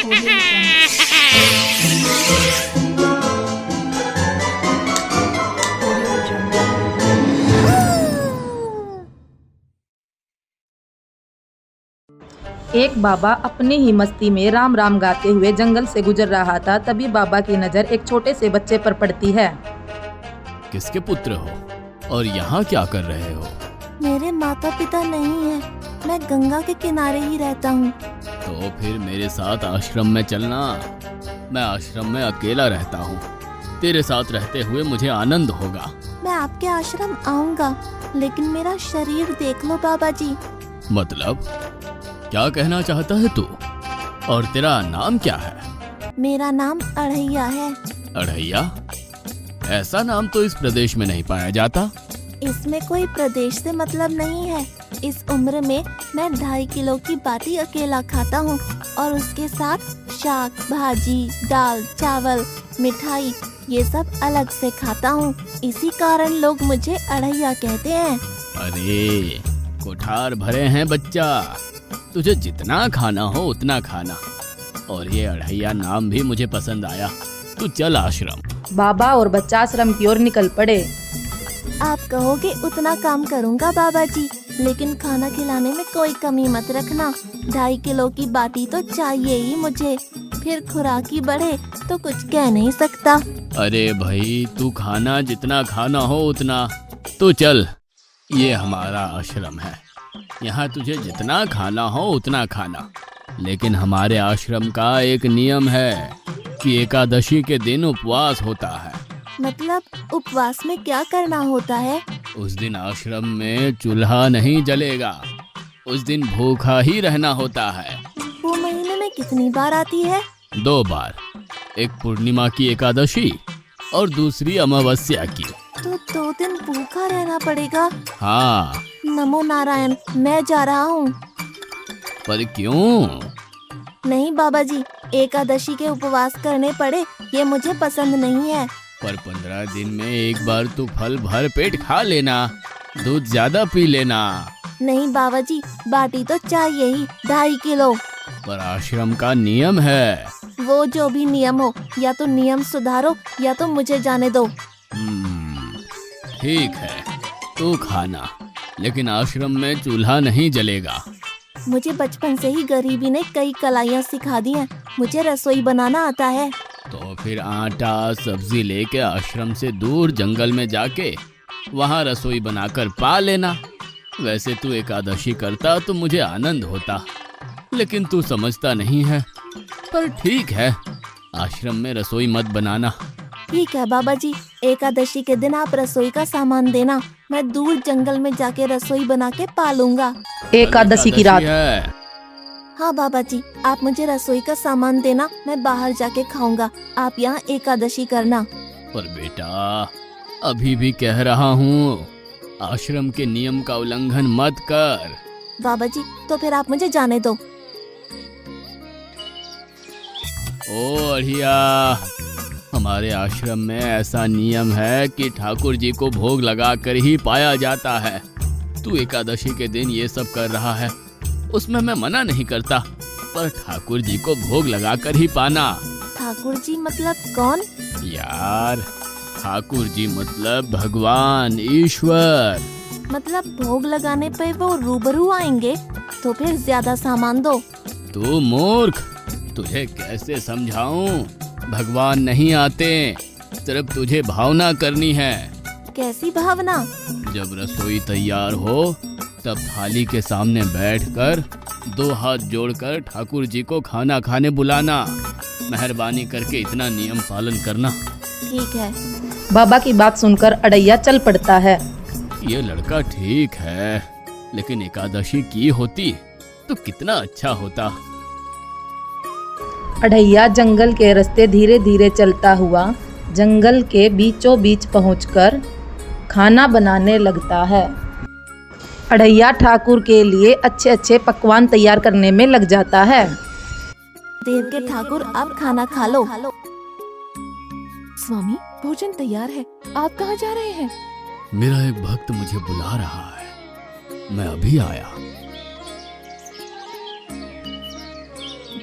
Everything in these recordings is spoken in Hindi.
एक बाबा अपनी ही मस्ती में राम राम गाते हुए जंगल से गुजर रहा था। तभी बाबा की नजर एक छोटे से बच्चे पर पड़ती है। किसके पुत्र हो और यहाँ क्या कर रहे हो? मेरे माता पिता नहीं है, मैं गंगा के किनारे ही रहता हूँ। तो फिर मेरे साथ आश्रम में चलना। मैं आश्रम में अकेला रहता हूँ, तेरे साथ रहते हुए मुझे आनंद होगा। मैं आपके आश्रम आऊँगा, लेकिन मेरा शरीर देख लो बाबा जी। मतलब क्या कहना चाहता है तू? और तेरा नाम क्या है? मेरा नाम अढ़ैया है। अढ़ैया? ऐसा नाम तो इस प्रदेश में नहीं पाया जाता। इसमें कोई प्रदेश से मतलब नहीं है। इस उम्र में मैं 2.5 किलो की बाटी अकेला खाता हूँ और उसके साथ शाक, भाजी, दाल, चावल, मिठाई ये सब अलग से खाता हूँ। इसी कारण लोग मुझे अढ़ैया कहते हैं। अरे कोठार भरे हैं बच्चा, तुझे जितना खाना हो उतना खाना। और ये अढ़ैया नाम भी मुझे पसंद आया। तू चल आश्रम। बाबा और बच्चा आश्रम की ओर निकल पड़े। आप कहोगे उतना काम करूँगा बाबा जी, लेकिन खाना खिलाने में कोई कमी मत रखना। 2.5 किलो की बाटी तो चाहिए ही मुझे, फिर खुराकी बढ़े तो कुछ कह नहीं सकता। अरे भाई तू खाना जितना खाना हो उतना। तो चल, ये हमारा आश्रम है, यहाँ तुझे जितना खाना हो उतना खाना। लेकिन हमारे आश्रम का एक नियम है कि एकादशी के दिन उपवास होता है। मतलब उपवास में क्या करना होता है? उस दिन आश्रम में चूल्हा नहीं जलेगा, उस दिन भूखा ही रहना होता है। वो महीने में कितनी बार आती है? 2 बार, एक पूर्णिमा की एकादशी और दूसरी अमावस्या की। तो 2 दिन भूखा रहना पड़ेगा। हाँ। नमो नारायण, मैं जा रहा हूँ। पर क्यों? नहीं बाबा जी, एकादशी के उपवास करने पड़े ये मुझे पसंद नहीं है। पर 15 दिन में एक बार तू फल भर पेट खा लेना, दूध ज्यादा पी लेना। नहीं बाबा जी, बाटी तो चाहिए ही 2.5 किलो। पर आश्रम का नियम है। वो जो भी नियम हो, या तो नियम सुधारो या तो मुझे जाने दो। ठीक है, तू खाना, लेकिन आश्रम में चूल्हा नहीं जलेगा। मुझे बचपन से ही गरीबी ने कई कलाइयाँ सिखा दी हैं। मुझे रसोई बनाना आता है। तो फिर आटा सब्जी लेके आश्रम से दूर जंगल में जाके वहाँ रसोई बनाकर पा लेना। वैसे तू एकादशी करता तो मुझे आनंद होता, लेकिन तू समझता नहीं है। पर ठीक है, आश्रम में रसोई मत बनाना। ठीक है बाबा जी, एकादशी के दिन आप रसोई का सामान देना, मैं दूर जंगल में जाके रसोई बना के पालूंगा। एकादशी की रात। हाँ बाबा जी, आप मुझे रसोई का सामान देना, मैं बाहर जाके खाऊंगा। आप यहाँ एकादशी करना। पर बेटा, अभी भी कह रहा हूँ, आश्रम के नियम का उल्लंघन मत कर। बाबा जी, तो फिर आप मुझे जाने दो। ओ अढ़िया, हमारे आश्रम में ऐसा नियम है कि ठाकुर जी को भोग लगा कर ही पाया जाता है। तू एकादशी के दिन ये सब कर रहा है, उसमें मैं मना नहीं करता, पर ठाकुर जी को भोग लगा कर ही पाना। ठाकुर जी मतलब कौन? यार, ठाकुर जी मतलब भगवान ईश्वर। मतलब भोग लगाने पे वो रूबरू आएंगे? तो फिर ज्यादा सामान दो। तू मूर्ख, तुझे कैसे समझाऊं? भगवान नहीं आते, सिर्फ तुझे भावना करनी है। कैसी भावना? जब रसोई तैयार हो तब थाली के सामने बैठकर 2 हाथ जोड़कर ठाकुर जी को खाना खाने बुलाना। मेहरबानी करके इतना नियम पालन करना। ठीक है। बाबा की बात सुनकर अढ़ैया चल पड़ता है। ये लड़का ठीक है, लेकिन एकादशी की होती तो कितना अच्छा होता। अढ़ैया जंगल के रास्ते धीरे धीरे चलता हुआ जंगल के बीचों बीच पहुंचकर खाना बनाने लगता है। अढ़ैया ठाकुर के लिए अच्छे अच्छे पकवान तैयार करने में लग जाता है। देव के ठाकुर, आप खाना खा लो। स्वामी, भोजन तैयार है, आप कहाँ जा रहे हैं? मेरा एक भक्त मुझे बुला रहा है, मैं अभी आया।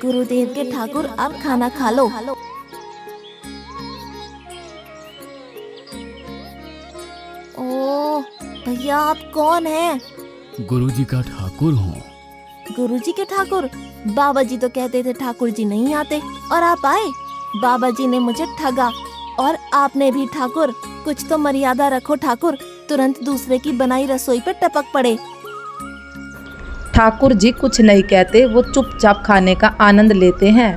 गुरुदेव के ठाकुर अब खाना खा लो। ओ भैया, आप कौन हैं? गुरुजी का ठाकुर हूँ। गुरुजी के ठाकुर? बाबा जी तो कहते थे ठाकुर जी नहीं आते, और आप आए। बाबा जी ने मुझे ठगा, और आपने भी ठाकुर। कुछ तो मर्यादा रखो ठाकुर, तुरंत दूसरे की बनाई रसोई पर टपक पड़े। ठाकुर जी कुछ नहीं कहते, वो चुपचाप खाने का आनंद लेते हैं।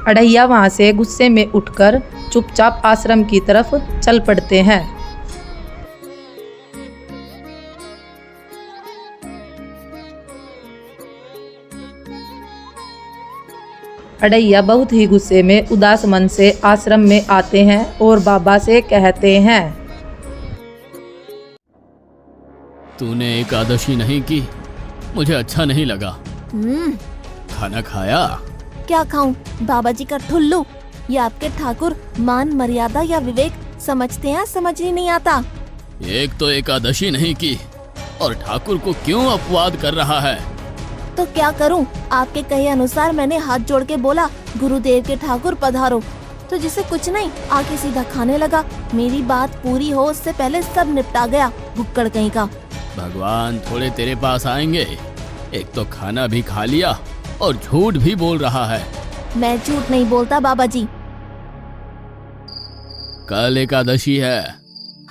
अढ़ैया वहां से गुस्से में उठकर चुपचाप आश्रम की तरफ चल पड़ते हैं। अढ़ैया बहुत ही गुस्से में उदास मन से आश्रम में आते हैं और बाबा से कहते हैं, तूने एकादशी नहीं की, मुझे अच्छा नहीं लगा। खाना खाया? क्या खाऊं? बाबा जी का ठुल्लू। ये आपके ठाकुर मान मर्यादा या विवेक समझते हैं, समझ ही नहीं आता। एक तो एकादशी नहीं की और ठाकुर को क्यों अपवाद कर रहा है? तो क्या करूं? आपके कहे अनुसार मैंने हाथ जोड़ के बोला, गुरुदेव के ठाकुर पधारो, तो जिसे कुछ नहीं आके सीधा खाने लगा। मेरी बात पूरी हो उससे पहले सब निपटा गया, भुक्कड़ कहीं का। भगवान थोड़े तेरे पास आएंगे। एक तो खाना भी खा लिया और झूठ भी बोल रहा है। मैं झूठ नहीं बोलता बाबा जी। कल एकादशी है।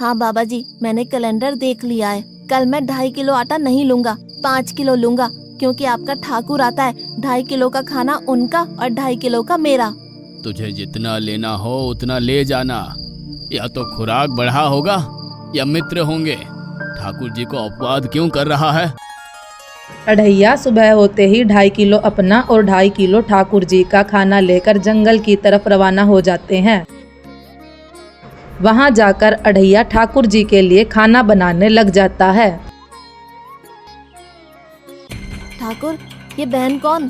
हाँ बाबा जी, मैंने कैलेंडर देख लिया है। कल मैं 2.5 किलो आटा नहीं लूंगा, 5 किलो लूंगा, क्योंकि आपका ठाकुर आता है। 2.5 किलो का खाना उनका और 2.5 किलो का मेरा। तुझे जितना लेना हो उतना ले जाना। या तो खुराक बढ़ा होगा या मित्र होंगे। ठाकुर जी को अपवाद क्यों कर रहा है? अढ़ैया सुबह होते ही 2.5 किलो अपना और 2.5 किलो ठाकुर जी का खाना लेकर जंगल की तरफ रवाना हो जाते हैं। वहां जाकर अढ़ैया ठाकुर जी के लिए खाना बनाने लग जाता है। ठाकुर, ये बहन कौन?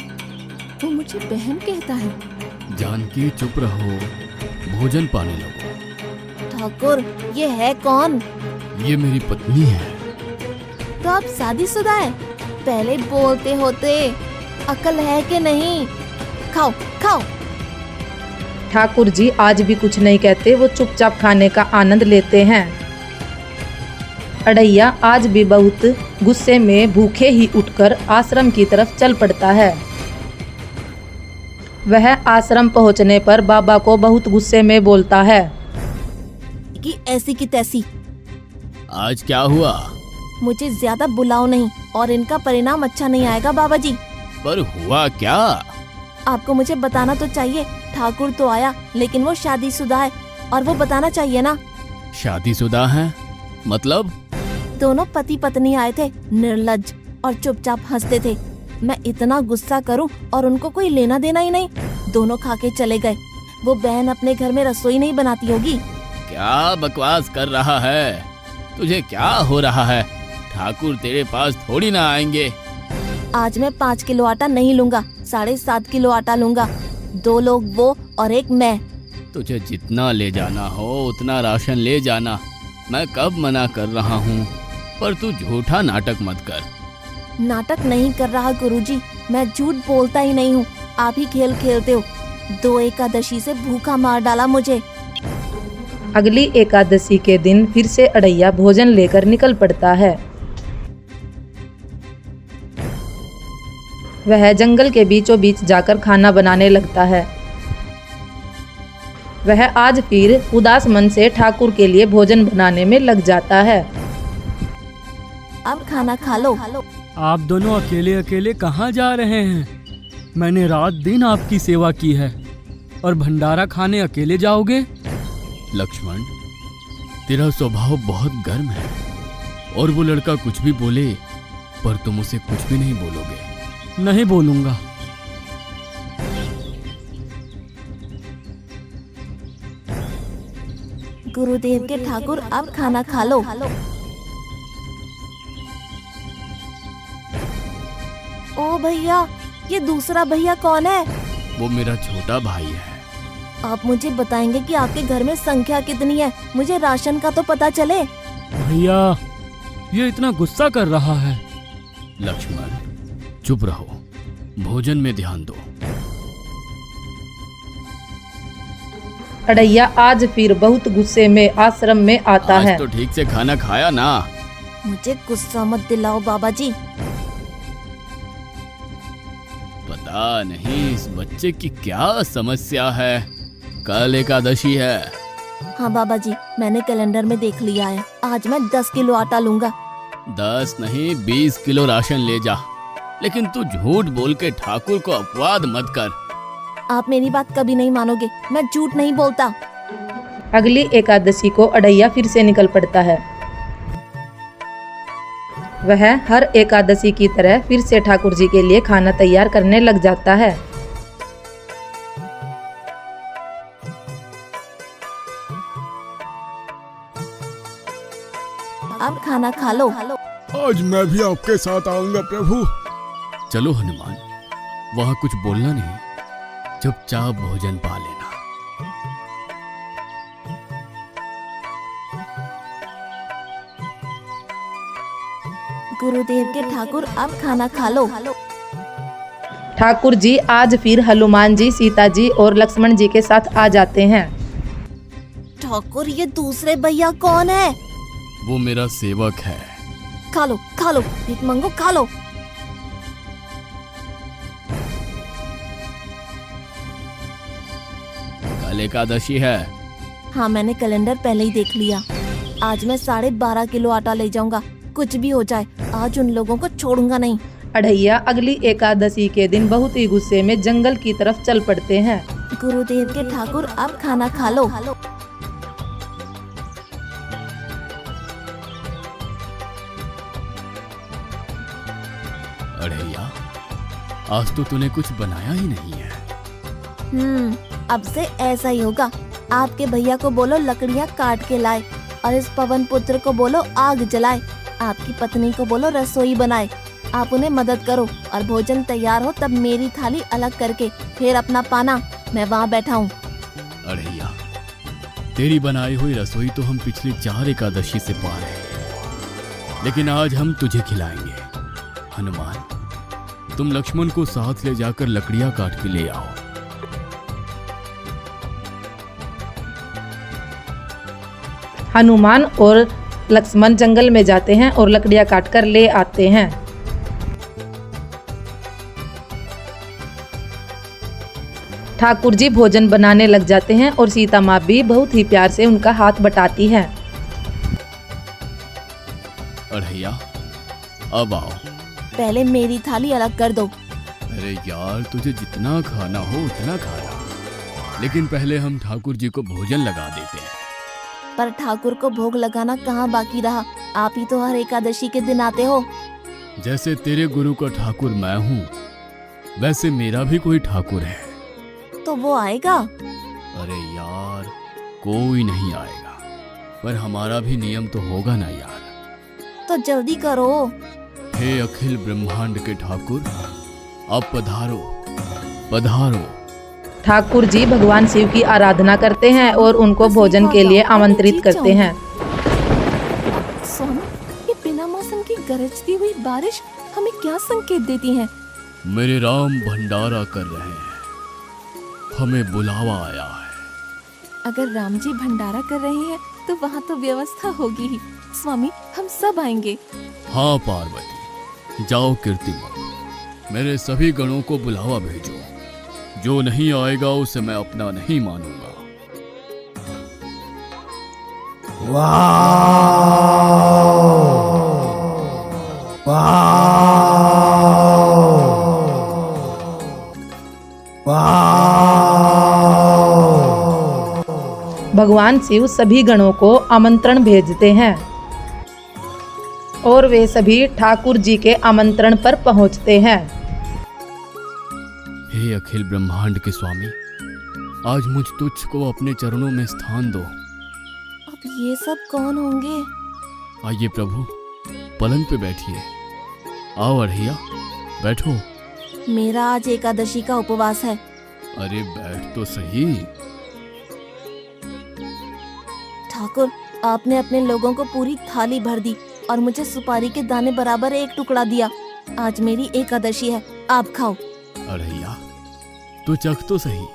वो मुझे बहन कहता है। जानकी चुप रहो, भोजन पाने लगो। ठाकुर, ये है कौन? ये मेरी पत्नी है। तो आप शादीशुदा हैं? पहले बोलते होते, अकल है कि नहीं? खाओ खाओ। ठाकुर जी आज भी कुछ नहीं कहते, वो चुपचाप खाने का आनंद लेते हैं। अढ़ैया आज भी बहुत गुस्से में भूखे ही उठकर आश्रम की तरफ चल पड़ता है। वह आश्रम पहुंचने पर बाबा को बहुत गुस्से में बोलता है कि ऐसी की तैसी। आज क्या हुआ? मुझे ज्यादा बुलाओ नहीं, और इनका परिणाम अच्छा नहीं आएगा बाबा जी। पर हुआ क्या? आपको मुझे बताना तो चाहिए। ठाकुर तो आया, लेकिन वो शादीशुदा है, और वो बताना चाहिए ना। शादीशुदा है? मतलब? दोनों पति पत्नी आए थे, निर्लज्ज, और चुपचाप हंसते थे। मैं इतना गुस्सा करूं और उनको कोई लेना देना ही नहीं। दोनों खा के चले गए। वो बहन अपने घर में रसोई नहीं बनाती होगी। क्या बकवास कर रहा है? तुझे क्या हो रहा है? ठाकुर तेरे पास थोड़ी ना आएंगे। आज मैं 5 किलो आटा नहीं लूंगा, 7.5 किलो आटा लूंगा। 2 लोग वो और एक मैं। तुझे जितना ले जाना हो उतना राशन ले जाना। मैं कब मना कर रहा हूँ, पर तू झूठा नाटक मत कर। नाटक नहीं कर रहा गुरुजी, मैं झूठ बोलता ही नहीं हूँ। आप ही खेल खेलते हो। 2 एकादशी से भूखा मार डाला मुझे। अगली एकादशी के दिन फिर से अढ़ैया भोजन लेकर निकल पड़ता है। वह जंगल के बीचों बीच जाकर खाना बनाने लगता है। वह आज फिर उदास मन से ठाकुर के लिए भोजन बनाने में लग जाता है। अब खाना खा लो। आप दोनों अकेले अकेले कहाँ जा रहे हैं? मैंने रात दिन आपकी सेवा की है, और भंडारा खाने अकेले जाओगे? लक्ष्मण, तेरा स्वभाव बहुत गर्म है, और वो लड़का कुछ भी बोले पर तुम उसे कुछ भी नहीं बोलोगे। नहीं बोलूंगा। गुरुदेव के ठाकुर अब खाना खा लो। ओ भैया, ये दूसरा भैया कौन है? वो मेरा छोटा भाई है। आप मुझे बताएंगे कि आपके घर में संख्या कितनी है? मुझे राशन का तो पता चले। भैया, ये इतना गुस्सा कर रहा है। लक्ष्मण, चुप रहो, भोजन में ध्यान दो। अड़ैया आज फिर बहुत गुस्से में आश्रम में आता आज है। तो ठीक से खाना खाया ना। मुझे गुस्सा मत दिलाओ बाबा जी। पता नहीं इस बच्चे की क्या समस्या है। कल एकादशी है। हाँ बाबा जी, मैंने कैलेंडर में देख लिया है। आज मैं 10 किलो आटा लूंगा। 10 नहीं 20 किलो राशन ले जा, लेकिन तू झूठ बोल के ठाकुर को अपवाद मत कर। आप मेरी बात कभी नहीं मानोगे, मैं झूठ नहीं बोलता। अगली एकादशी को अड़ैया फिर से निकल पड़ता है। वह हर एकादशी की तरह फिर से ठाकुर जी के लिए खाना तैयार करने लग जाता है। अब खाना खा लो। आज मैं भी आपके साथ आऊंगा प्रभु। चलो हनुमान, वहाँ कुछ बोलना नहीं, चुपचाप भोजन पा लेना। गुरुदेव के ठाकुर, अब खाना खा लो। ठाकुर जी आज फिर हनुमान जी, सीता जी और लक्ष्मण जी के साथ आ जाते हैं। ठाकुर, ये दूसरे भैया कौन है? वो मेरा सेवक है। खा लो खा लो, भीख मंगो, खा लो। कल एकादशी है। हाँ, मैंने कैलेंडर पहले ही देख लिया। आज मैं 12.5 किलो आटा ले जाऊंगा। कुछ भी हो जाए, आज उन लोगों को छोड़ूंगा नहीं। अड़ैया अगली एकादशी के दिन बहुत ही गुस्से में जंगल की तरफ चल पड़ते हैं। गुरुदेव के ठाकुर, अब खाना खा लो। अड़ैया, आज तो तूने कुछ बनाया ही नहीं है। अब से ऐसा ही होगा। आपके भैया को बोलो लकड़ियाँ काट के लाए, और इस पवन पुत्र को बोलो आग जलाए। आपकी पत्नी को बोलो रसोई बनाए। आप उन्हें मदद करो, और भोजन तैयार हो तब मेरी थाली अलग करके फिर अपना पाना, मैं वहाँ बैठा हूँ। अड़ैया, तेरी बनाई हुई रसोई तो हम पिछली 4 एकादशी से पा रहे हैं, लेकिन आज हम तुझे खिलाएंगे। हनुमान, तुम लक्ष्मण को साथ ले जाकर लकड़ियां काट के ले आओ। हनुमान और लक्ष्मण जंगल में जाते हैं और लकड़ियां काट कर ले आते हैं। ठाकुर जी भोजन बनाने लग जाते हैं और सीता माँ भी बहुत ही प्यार से उनका हाथ बटाती है। अड़ैया, अब आओ। पहले मेरी थाली अलग कर दो। अरे यार, तुझे जितना खाना हो उतना खाना, लेकिन पहले हम ठाकुर जी को भोजन लगा देते हैं। पर ठाकुर को भोग लगाना कहाँ बाकी रहा? आप ही तो हर एकादशी के दिन आते हो। जैसे तेरे गुरु का ठाकुर मैं हूँ, वैसे मेरा भी कोई ठाकुर है। तो वो आएगा? अरे यार, कोई नहीं आएगा, पर हमारा भी नियम तो होगा ना यार। तो जल्दी करो। हे अखिल ब्रह्मांड के ठाकुर, अब पधारो पधारो। ठाकुर जी भगवान शिव की आराधना करते हैं और उनको भोजन के लिए आमंत्रित करते हैं। स्वामी, ये बिना मौसम की गरजती हुई बारिश हमें क्या संकेत देती है? मेरे राम भंडारा कर रहे हैं, हमें बुलावा आया है। अगर राम जी भंडारा कर रहे हैं तो वहाँ तो व्यवस्था होगी ही। स्वामी, हम सब आएंगे। हाँ पार्वती, जाओ कीर्तिमान, मेरे सभी गणों को बुलावा भेजो। जो नहीं आएगा उसे मैं अपना नहीं मानूंगा। भगवान शिव सभी गणों को आमंत्रण भेजते हैं और वे सभी ठाकुर जी के आमंत्रण पर पहुंचते हैं। हे अखिल ब्रह्मांड के स्वामी, आज मुझ तुझको अपने चरणों में स्थान दो। अब ये सब कौन होंगे? आइए प्रभु, पलंग पे बैठिए। आओ अड़ैया, बैठो। मेरा आज एकादशी का उपवास है। अरे बैठ तो सही। ठाकुर, आपने अपने लोगों को पूरी थाली भर दी और मुझे सुपारी के दाने बराबर एक टुकड़ा दिया। आज मेरी एकादशी है, आप खाओ। अड़ैया, तो चख तो सही।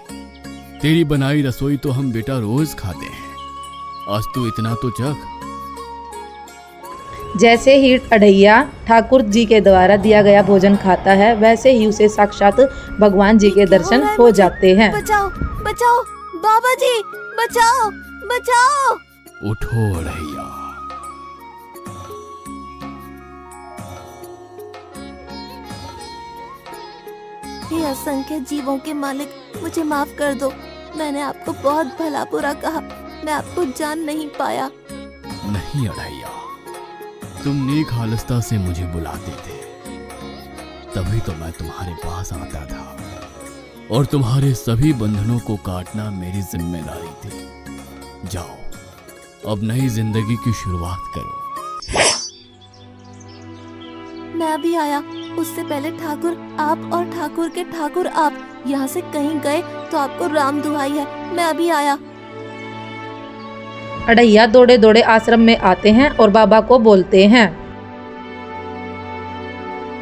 तेरी बनाई रसोई तो हम बेटा रोज खाते हैं, आज तू इतना तो चख। जैसे ही अढ़ैया ठाकुर जी के द्वारा दिया गया भोजन खाता है, वैसे ही उसे साक्षात भगवान जी के क्या दर्शन रहा है हो मुझे? जाते हैं। बचाओ बचाओ बाबा जी, बचाओ बचाओ। उठो अड़ैया। हे असंख्य जीवों के मालिक, मुझे माफ कर दो। मैंने आपको बहुत भला बुरा कहा, मैं आपको जान नहीं पाया। नहीं अड़ैया, तुम नेक हालस्ता से मुझे बुलाते थे, तभी तो मैं तुम्हारे पास आता था, और तुम्हारे सभी बंधनों को काटना मेरी जिम्मेदारी थी। जाओ, अब नई जिंदगी की शुरुआत करो। मैं अभी आया। उससे पहले ठाकुर आप और ठाकुर के ठाकुर आप यहाँ से कहीं गए तो आपको राम दुहाई है, मैं अभी आया। अढ़ैया दौड़े दौड़े आश्रम में आते हैं और बाबा को बोलते हैं,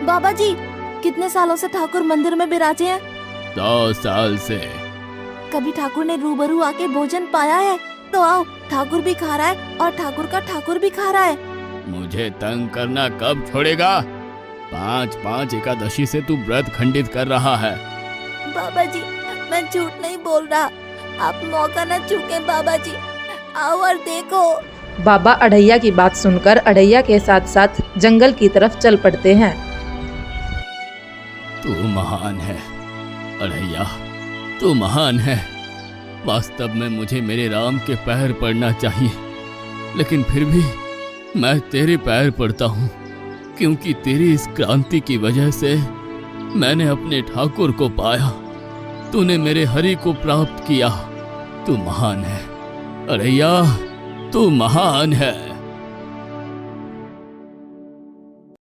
बाबा जी, कितने सालों से ठाकुर मंदिर में विराजे हैं? 100 साल से। कभी ठाकुर ने रूबरू आके भोजन पाया है? तो आओ, ठाकुर भी खा रहा है और ठाकुर का ठाकुर भी खा रहा है। मुझे तंग करना कब छोड़ेगा? 5-5 एकादशी से तू व्रत खंडित कर रहा है। बाबा जी, मैं झूठ नहीं बोल रहा, आप मौका न चूके बाबा जी, आओ और देखो। बाबा अढ़ैया की बात सुनकर अढ़ैया के साथ साथ जंगल की तरफ चल पड़ते हैं। तू महान है अढ़ैया, तू महान है। वास्तव में मुझे मेरे राम के पैर पड़ना चाहिए, लेकिन फिर भी मैं तेरे पैर पड़ता हूँ, क्योंकि तेरी इस क्रांति की वजह से मैंने अपने ठाकुर को पाया। तूने मेरे हरि को प्राप्त किया। तू महान है अढ़ैया, तू महान है।